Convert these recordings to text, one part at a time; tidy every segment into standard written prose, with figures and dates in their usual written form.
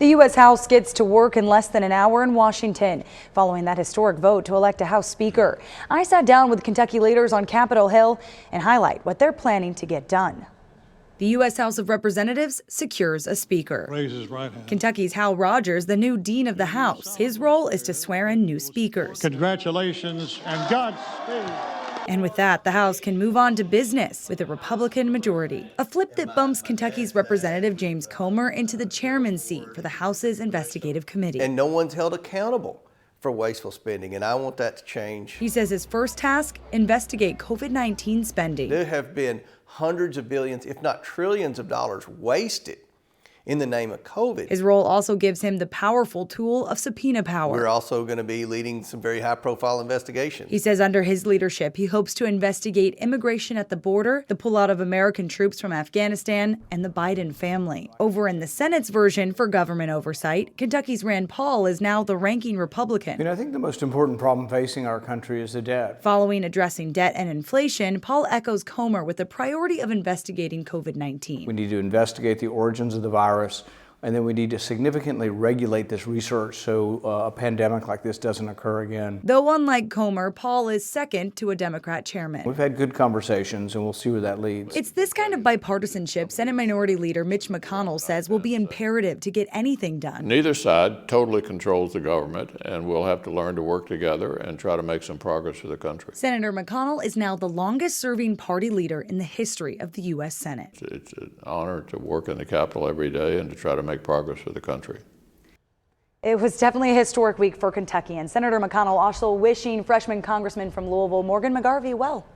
The U.S. House gets to work in less than an hour in Washington, following that historic vote to elect a House Speaker. I sat down with Kentucky leaders on Capitol Hill and highlight what they're planning to get done. The U.S. House of Representatives secures a speaker. Raise his right hand. Kentucky's Hal Rogers, the new dean of the House. His role is to swear in new speakers. Congratulations and Godspeed. And with that, the House can move on to business with a Republican majority. A flip that bumps Kentucky's Representative James Comer into the chairman's seat for the House's investigative committee. And no one's held accountable for wasteful spending, and I want that to change. He says his first task, investigate COVID-19 spending. There have been hundreds of billions, if not trillions of dollars wasted in the name of COVID. His role also gives him the powerful tool of subpoena power. We're also going to be leading some very high-profile investigations. He says under his leadership, he hopes to investigate immigration at the border, the pullout of American troops from Afghanistan, and the Biden family. Over in the Senate's version for government oversight, Kentucky's Rand Paul is now the ranking Republican. I think the most important problem facing our country is the debt. Following addressing debt and inflation, Paul echoes Comer with the priority of investigating COVID-19. We need to investigate the origins of the virus, and then we need to significantly regulate this research so a pandemic like this doesn't occur again. Though unlike Comer, Paul is second to a Democrat chairman. We've had good conversations, and we'll see where that leads. It's this kind of bipartisanship Senate Minority Leader Mitch McConnell says will be imperative to get anything done. Neither side totally controls the government, and we'll have to learn to work together and try to make some progress for the country. Senator McConnell is now the longest-serving party leader in the history of the U.S. Senate. It's an honor to work in the Capitol every day and to try to make progress for the country. It was definitely a historic week for Kentucky, and Senator McConnell also wishing freshman congressman from Louisville, Morgan McGarvey, well.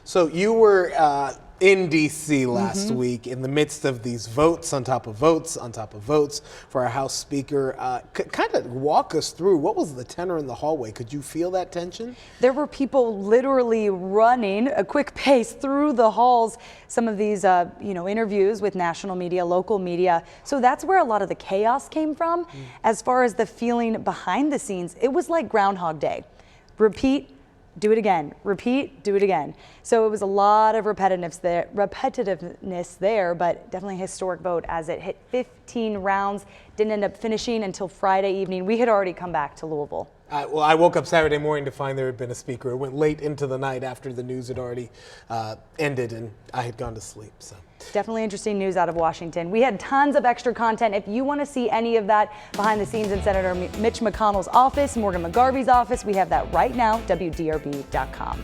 So you were in D.C. last week in the midst of these votes on top of votes on top of votes for our House Speaker. Kind of walk us through, what was the tenor in the hallway? Could you feel that tension? There were people literally running a quick pace through the halls. Some of these, interviews with national media, local media. So that's where a lot of the chaos came from. As far as the feeling behind the scenes, it was like Groundhog Day. Repeat, do it again, repeat, do it again. So it was a lot of repetitiveness there, but definitely a historic vote as it hit 15 rounds. Didn't end up finishing until Friday evening. We had already come back to Louisville. Well, I woke up Saturday morning to find there had been a speaker. It went late into the night after the news had already ended, and I had gone to sleep. So definitely interesting news out of Washington. We had tons of extra content. If you want to see any of that behind the scenes in Senator Mitch McConnell's office, Morgan McGarvey's office, we have that right now, WDRB.com.